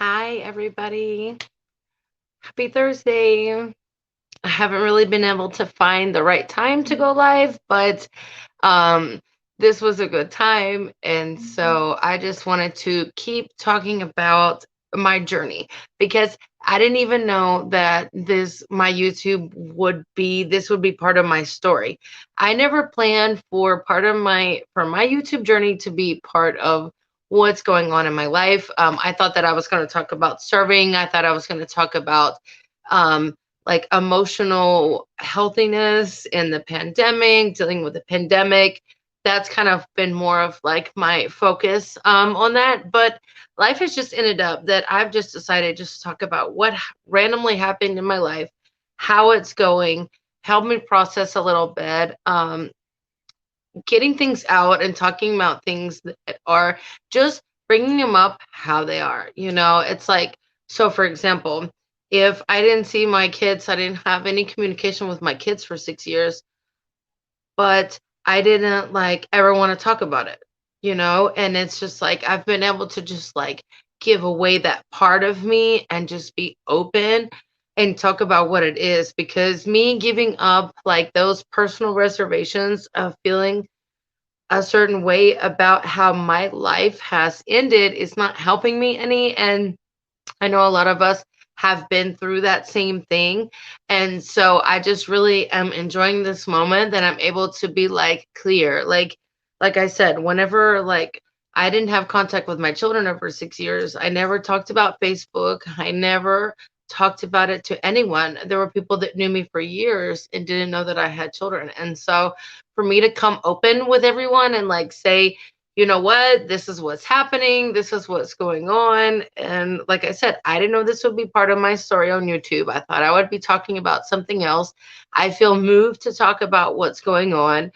Hi, everybody. Happy Thursday. I haven't really been able to find the right time to go live, but um, this was a good time. And so I just wanted to keep talking about my journey because I didn't even know that my YouTube this would be part of my story. I never planned for for my YouTube journey to be part of what's going on in my life. I thought that I was going to talk about serving. I thought I was going to talk about um, like emotional healthiness in the pandemic, dealing with the pandemic. That's kind of been more of like my focus on that. But life has just ended up that I've just decided just to talk about randomly happened in my life, how it's going, help me process a little bit, getting things out and talking about things that are just bringing them up how they are. It's like, so for example, if I didn't see my kids, I didn't have any communication with my kids for 6 years, but I didn't like ever want to talk about it, and it's just like I've been able to just like give away that part of me and just be open and talk about what it is, because me giving up like those personal reservations of feeling a certain way about how my life has ended is not helping me any. And I know a lot of us have been through that same thing. And so I just really am enjoying this moment that I'm able to be like clear. Like I said, whenever like I didn't have contact with my children over 6 years, I never talked about Facebook. I never talked about it to anyone. There were people that knew me for years and didn't know that I had children. And so for me to come open with everyone and like say, you know what, this is what's happening, this is what's going on. And like I said, I didn't know this would be part of my story on YouTube. I thought I would be talking about something else. I feel moved to talk about what's going on.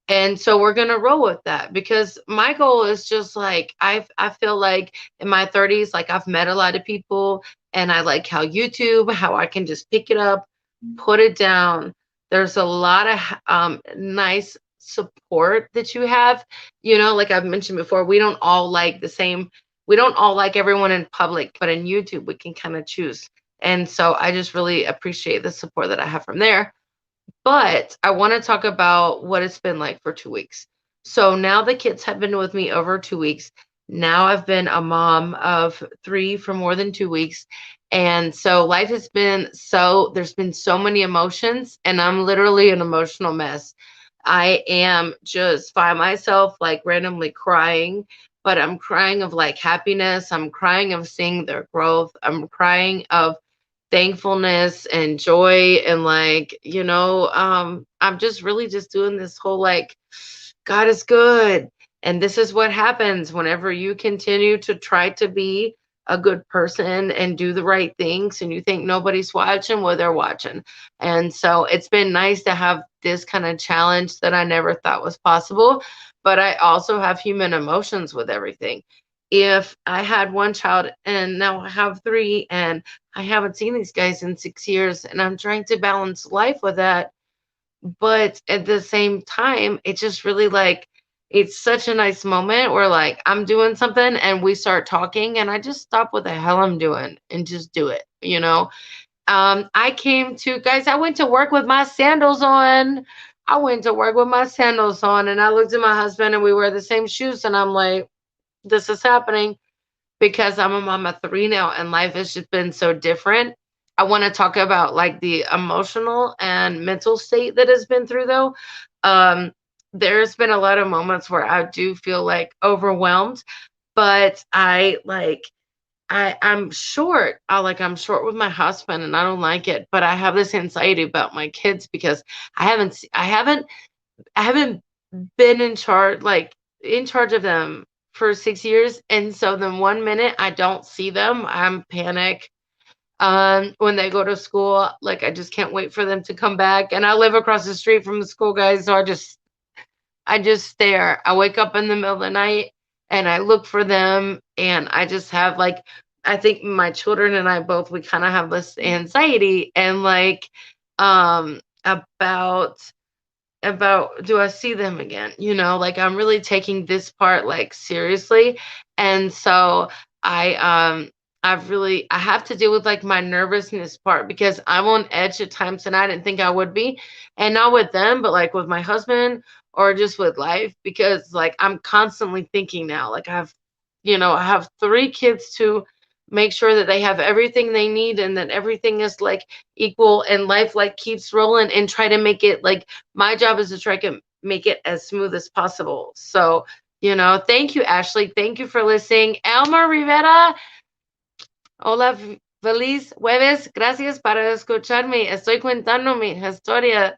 And so we're going to roll with that, because my goal is just like I feel like in my 30s, like I've met a lot of people, and I like how I can just pick it up, put it down. There's a lot of nice support that you have. Like I've mentioned before, we don't all like the same. We don't all like everyone in public, but in YouTube, we can kind of choose. And so I just really appreciate the support that I have from there. But I want to talk about what it's been like for 2 weeks. So now the kids have been with me over 2 weeks. Now I've been a mom of three for more than 2 weeks. And so life has been there's been so many emotions, and I'm literally an emotional mess. I am just by myself, like randomly crying, but I'm crying of like happiness. I'm crying of seeing their growth. I'm crying of thankfulness and joy, and like I'm just really just doing this whole like God is good. And this is what happens whenever you continue to try to be a good person and do the right things, and you think nobody's watching. Well, they're watching. And so it's been nice to have this kind of challenge that I never thought was possible. But I also have human emotions with everything. If I had one child and now I have three, and I haven't seen these guys in 6 years, and I'm trying to balance life with that. But at the same time, it's just really like, it's such a nice moment where like I'm doing something and we start talking, and I just stop what the hell I'm doing and just do it. I went to work with my sandals on. I went to work with my sandals on, and I looked at my husband and we wear the same shoes, and I'm like, this is happening because I'm a mom of three now, and life has just been so different. I want to talk about like the emotional and mental state that has been through though. Um, there's been a lot of moments where I do feel like overwhelmed, but I'm short with my husband, and I don't like it, but I have this anxiety about my kids because I haven't been in charge of them for 6 years. And so then one minute I don't see them, I'm panic. When they go to school, like I just can't wait for them to come back. And I live across the street from the school, guys, so I just stare. I wake up in the middle of the night and I look for them, and I just have like, I think my children and I both, we kind of have this anxiety and like about do I see them again? Like I'm really taking this part like seriously. And so I I have to deal with like my nervousness part because I'm on edge at times and I didn't think I would be. And not with them, but like with my husband or just with life because like I'm constantly thinking now. Like I have 3 kids to make sure that they have everything they need and that everything is like equal and life like keeps rolling and try to make it like my job is to try to make it as smooth as possible. So, thank you, Ashley. Thank you for listening. Elmer Rivera. Hola, feliz jueves. Gracias para escucharme. Estoy contando mi historia.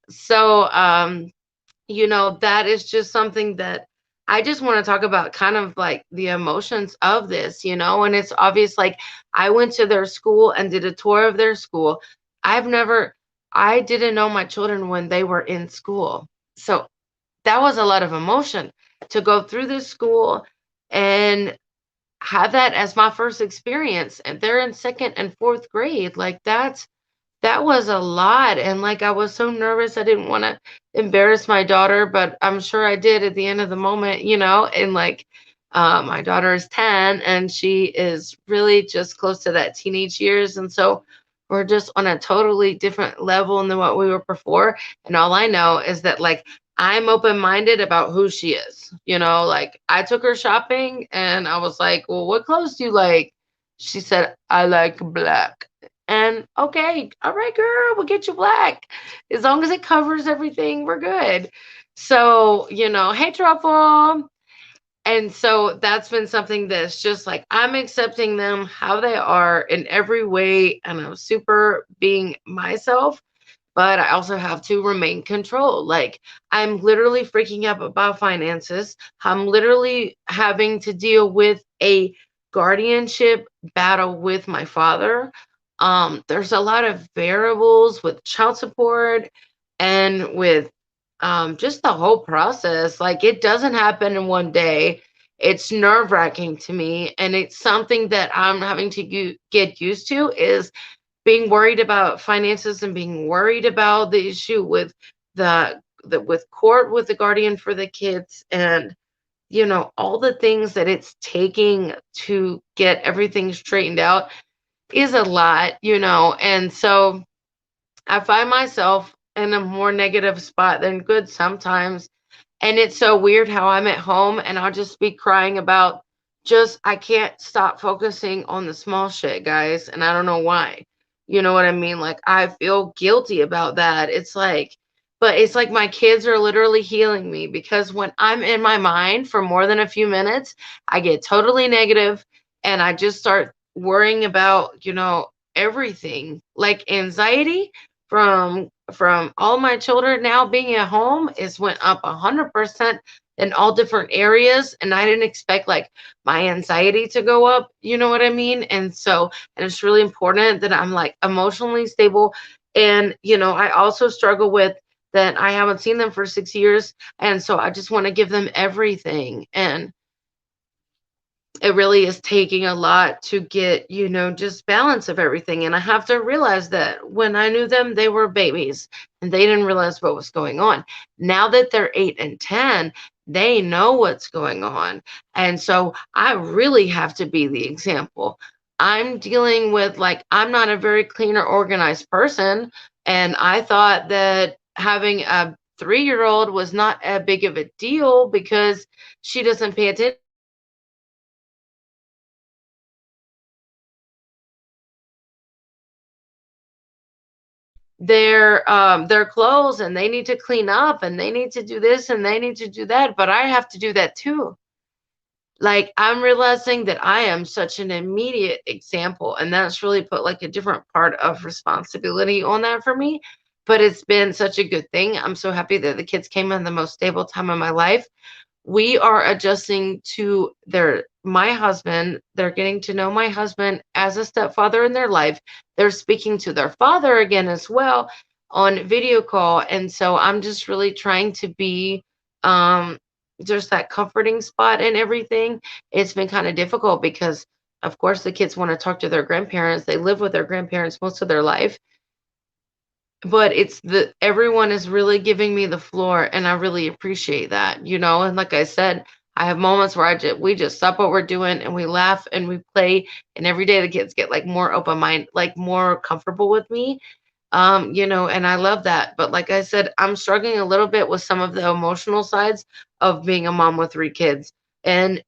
So, that is just something that I just want to talk about kind of like the emotions of this, and it's obvious like I went to their school and did a tour of their school. I've never, I didn't know my children when they were in school. So that was a lot of emotion to go through this school and have that as my first experience, and they're in second and fourth grade. Like that was a lot, and like I was so nervous. I didn't want to embarrass my daughter, but I'm sure I did at the end of the moment, and like my daughter is 10 and she is really just close to that teenage years, and so we're just on a totally different level than what we were before. And all I know is that like I'm open-minded about who she is. Like I took her shopping and I was like, well, what clothes do you like? She said, I like black. And okay, all right, girl, we'll get you black. As long as it covers everything, we're good. So, hey, Truffle. And so that's been something that's just like I'm accepting them how they are in every way. And I'm super being myself, but I also have to remain controlled. Like I'm literally freaking out about finances. I'm literally having to deal with a guardianship battle with my father. There's a lot of variables with child support and with just the whole process. Like it doesn't happen in one day. It's nerve wracking to me, and it's something that I'm having to get used to is being worried about finances and being worried about the issue with the with court with the guardian for the kids, and all the things that it's taking to get everything straightened out is a lot, and so I find myself in a more negative spot than good sometimes. And it's so weird how I'm at home and I'll just be crying about just, I can't stop focusing on the small shit, guys. And I don't know why. You know what I mean? Like, I feel guilty about that. But it's like my kids are literally healing me because when I'm in my mind for more than a few minutes, I get totally negative and I just start worrying about, everything like anxiety from all my children now being at home is went up 100% in all different areas, and I didn't expect like my anxiety to go up, you know what I mean? And it's really important that I'm like emotionally stable. And I also struggle with that I haven't seen them for 6 years, and so I just want to give them everything. And it really is taking a lot to get, just balance of everything. And I have to realize that when I knew them, they were babies and they didn't realize what was going on. Now that they're 8 and 10, they know what's going on. And so I really have to be the example. I'm dealing with, like, I'm not a very clean or organized person. And I thought that having a 3-year old was not a big of a deal because she doesn't pay attention their clothes, and they need to clean up and they need to do this and they need to do that, but I have to do that too. Like I'm realizing that I am such an immediate example, and that's really put like a different part of responsibility on that for me. But it's been such a good thing. I'm so happy that the kids came in the most stable time of my life. We are adjusting to their my husband. They're getting to know my husband as a stepfather in their life. They're speaking to their father again as well on video call. And so I'm just really trying to be um just that comforting spot and everything. It's been kind of difficult because of course the kids want to talk to their grandparents. They live with their grandparents most of their life, but it's the everyone is really giving me the floor, and I really appreciate that. And like I said, I have moments where we just stop what we're doing and we laugh and we play. And every day the kids get like more open mind, like more comfortable with me. And I love that. But like I said, I'm struggling a little bit with some of the emotional sides of being a mom with three kids. And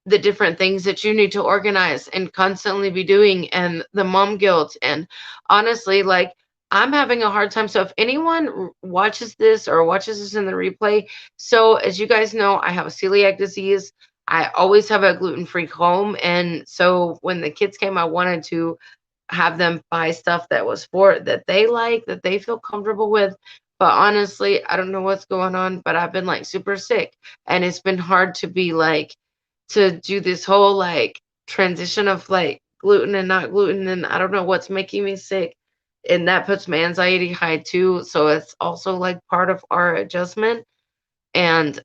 the different things that you need to organize and constantly be doing, and the mom guilt. And honestly, like, I'm having a hard time. So if anyone watches this or watches this in the replay, so as you guys know, I have a celiac disease. I always have a gluten-free home, and so when the kids came, I wanted to have them buy stuff that was for that they like, that they feel comfortable with. But honestly, I don't know what's going on, but I've been like super sick, and it's been hard to be like to do this whole like transition of like gluten and not gluten, and I don't know what's making me sick. And that puts my anxiety high too. So it's also like part of our adjustment. And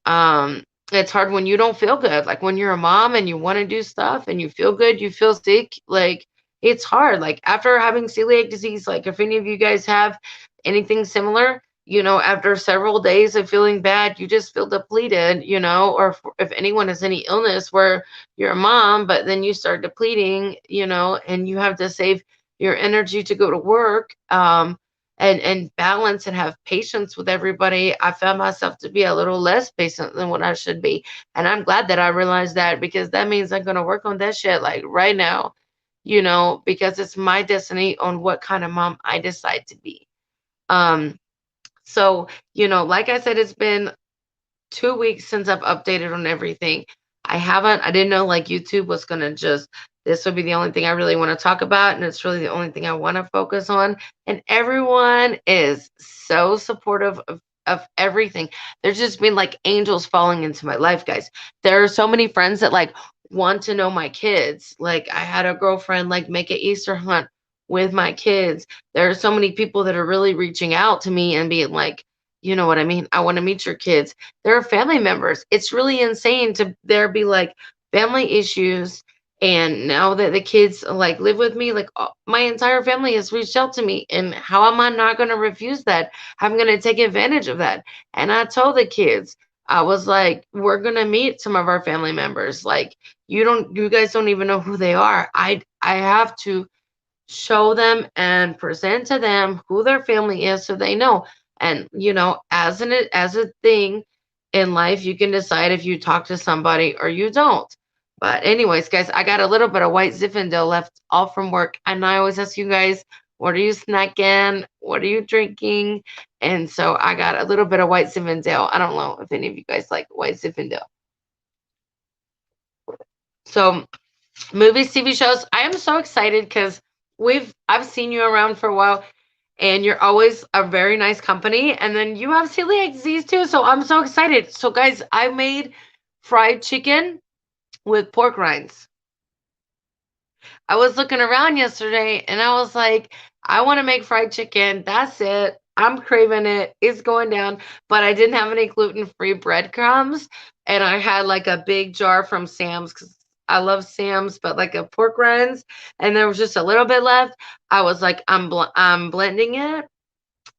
it's hard when you don't feel good. Like when you're a mom and you want to do stuff and you feel good, you feel sick. Like it's hard. Like after having celiac disease, like if any of you guys have anything similar, after several days of feeling bad, you just feel depleted, or if anyone has any illness where you're a mom, but then you start depleting, and you have to save your energy to go to work. And balance and have patience with everybody, I found myself to be a little less patient than what I should be. And I'm glad that I realized that, because that means I'm going to work on that shit like right now, because it's my destiny on what kind of mom I decide to be. Um, so, like I said, it's been 2 weeks since I've updated on everything. I didn't know like YouTube was gonna just, this would be the only thing I really want to talk about, and it's really the only thing I want to focus on. And everyone is so supportive of everything. There's just been like angels falling into my life, guys. There are so many friends that like want to know my kids. Like I had a girlfriend like make an Easter hunt with my kids. There are so many people that are really reaching out to me and being like, you know what I mean? I want to meet your kids. There are family members. It's really insane to there be like family issues. And now that the kids like live with me, like my entire family has reached out to me. And how am I not going to refuse that? I'm going to take advantage of that. And I told the kids, I was like, we're going to meet some of our family members. Like, you guys don't even know who they are. I have to show them and present to them who their family is so they know. And as a thing in life, you can decide if you talk to somebody or you don't. But anyways, guys, I got a little bit of white Zinfandel left all from work, and I always ask you guys, what are you snacking, what are you drinking? And so I got a little bit of white Zinfandel. I don't know if any of you guys like white Zinfandel. So movies, TV shows, I am so excited because I've seen you around for a while, and you're always a very nice company. And then you have celiac disease too, so I'm so excited. So guys, I made fried chicken with pork rinds. I was looking around yesterday and I was like, I want to make fried chicken. That's it. I'm craving it. It's going down. But I didn't have any gluten-free breadcrumbs. And I had like a big jar from Sam's because I love Sam's, but like a pork rinds. And there was just a little bit left. I was like, I'm blending it.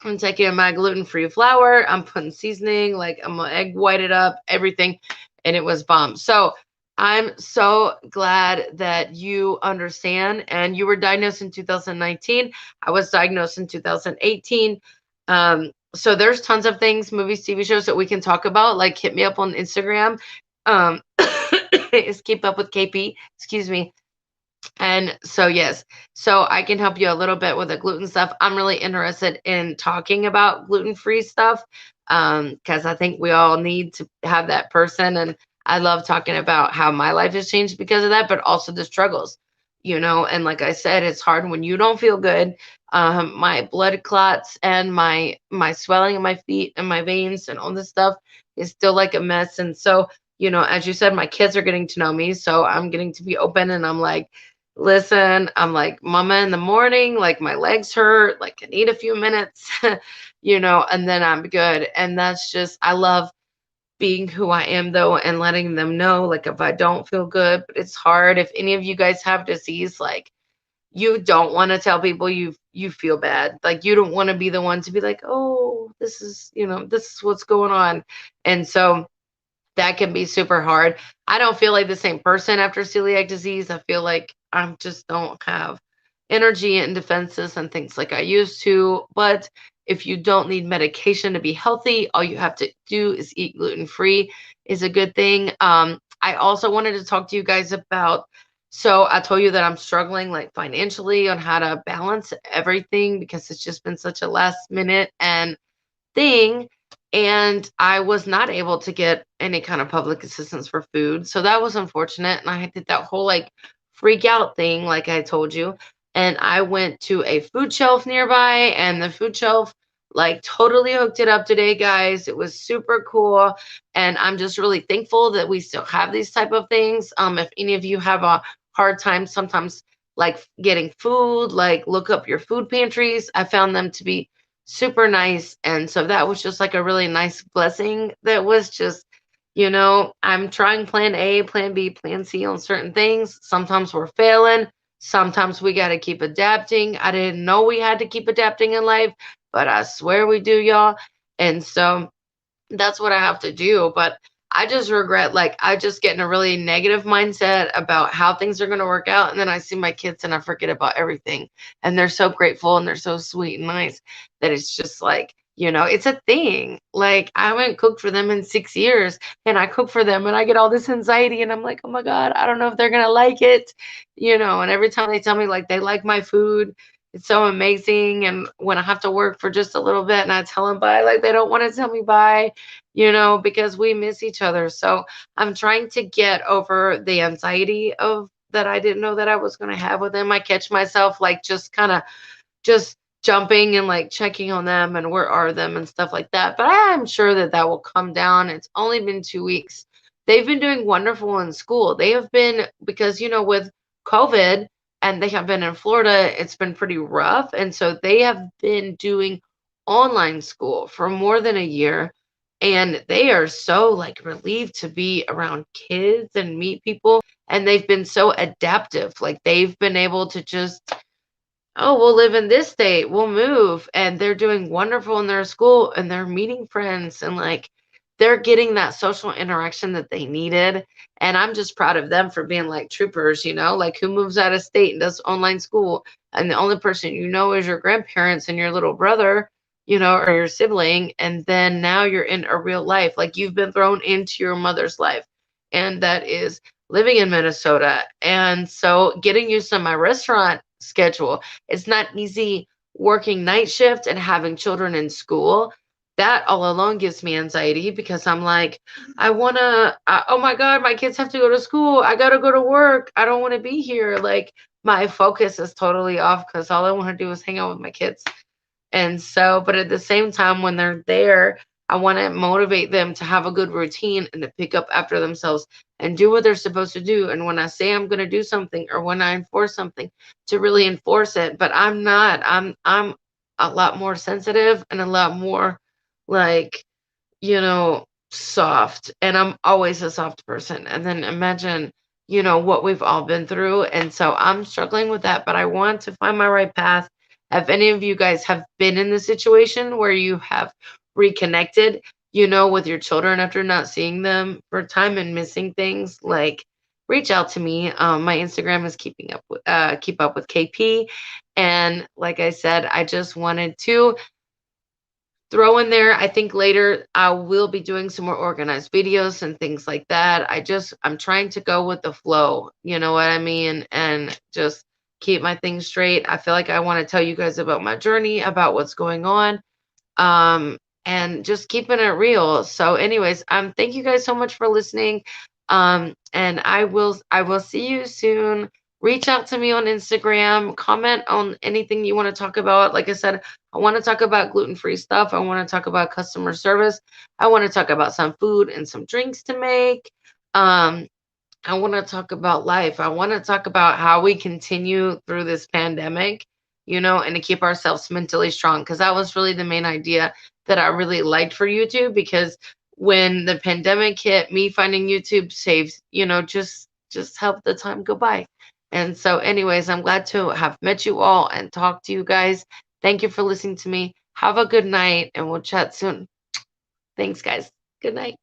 I'm taking my gluten-free flour. I'm putting seasoning, like I'm gonna egg white it up, everything, and it was bomb. So I'm so glad that you understand. And you were diagnosed in 2019. I was diagnosed in 2018. So there's tons of things, movies, TV shows that we can talk about. Like hit me up on Instagram. Um, is Keep Up with KP. Excuse me. And so, yes, so I can help you a little bit with the gluten stuff. I'm really interested in talking about gluten-free stuff because I think we all need to have that person. And I love talking about how my life has changed because of that, but also the struggles, And like I said, it's hard when you don't feel good. My blood clots and my swelling in my feet and my veins and all this stuff is still like a mess. And so, as you said, my kids are getting to know me, so I'm getting to be open, and I'm like, listen, I'm like, mama, in the morning, like my legs hurt, like I need a few minutes, and then I'm good. And that's just, I love being who I am though, and letting them know, like, if I don't feel good. But it's hard. If any of you guys have disease, like, you don't want to tell people you feel bad. Like, you don't want to be the one to be like, oh, this is what's going on. And so that can be super hard. I don't feel like the same person after celiac disease. I feel like I just don't have energy and defenses and things like I used to. But if you don't need medication to be healthy, all you have to do is eat gluten free is a good thing. I also wanted to talk to you guys about. So I told you that I'm struggling like financially on how to balance everything because it's just been such a last minute and thing, and I was not able to get any kind of public assistance for food. So that was unfortunate. And I did that whole like freak out thing, like I told you. And I went to a food shelf nearby, and the food shelf like totally hooked it up today, guys. It was super cool. And I'm just really thankful that we still have these type of things. If any of you have a hard time sometimes like getting food, like look up your food pantries. I found them to be super nice. And so that was just like a really nice blessing that was just, I'm trying plan A, plan B, plan C on certain things. Sometimes we're failing. Sometimes we got to keep adapting. I didn't know we had to keep adapting in life, but I swear we do, y'all. And so that's what I have to do. But I just regret, like, I just get in a really negative mindset about how things are going to work out. And then I see my kids and I forget about everything. And they're so grateful and they're so sweet and nice that it's just like, it's a thing. Like, I haven't cooked for them in 6 years and I cook for them and I get all this anxiety and I'm like, oh my God, I don't know if they're going to like it, and every time they tell me like they like my food, it's so amazing. And when I have to work for just a little bit and I tell them bye, like they don't want to tell me bye, because we miss each other. So I'm trying to get over the anxiety of that I didn't know that I was going to have with them. I catch myself like just kind of just jumping and like checking on them and where are them and stuff like that. But I'm sure that that will come down. It's only been 2 weeks. They've been doing wonderful in school. They have been, because, with COVID and they have been in Florida, it's been pretty rough. And so they have been doing online school for more than a year. And they are so like relieved to be around kids and meet people. And they've been so adaptive. Like they've been able to just, oh, we'll live in this state, we'll move. And they're doing wonderful in their school and they're meeting friends and like they're getting that social interaction that they needed. And I'm just proud of them for being like troopers, like who moves out of state and does online school. And the only person is your grandparents and your little brother, or your sibling. And then now you're in a real life, like you've been thrown into your mother's life. And that is living in Minnesota. And so getting used to my restaurant schedule, it's not easy working night shift and having children in school. That all alone gives me anxiety because I'm like, I want to, oh my God, my kids have to go to school. I got to go to work. I don't want to be here. Like my focus is totally off because all I want to do is hang out with my kids. And so, but at the same time, when they're there, I want to motivate them to have a good routine and to pick up after themselves and do what they're supposed to do. And when I say I'm going to do something or when I enforce something, to really enforce it. But I'm not. I'm a lot more sensitive and a lot more like, soft. And I'm always a soft person. And then imagine, what we've all been through. And so I'm struggling with that, but I want to find my right path. If any of you guys have been in the situation where you have reconnected, with your children after not seeing them for time and missing things, like reach out to me. My Instagram is keep up with KP. And like I said, I just wanted to throw in there. I think later I will be doing some more organized videos and things like that. I'm trying to go with the flow, you know what I mean? And just keep my things straight. I feel like I want to tell you guys about my journey, about what's going on. And just keeping it real. So anyways, thank you guys so much for listening. And I will see you soon. Reach out to me on Instagram, comment on anything you want to talk about. Like I said, I want to talk about gluten-free stuff. I want to talk about customer service. I want to talk about some food and some drinks to make. I want to talk about life. I want to talk about how we continue through this pandemic, and to keep ourselves mentally strong. Because that was really the main idea that I really liked for YouTube. Because when the pandemic hit, me finding YouTube saved, just helped the time go by. And so, anyways, I'm glad to have met you all and talk to you guys. Thank you for listening to me. Have a good night, and we'll chat soon. Thanks, guys. Good night.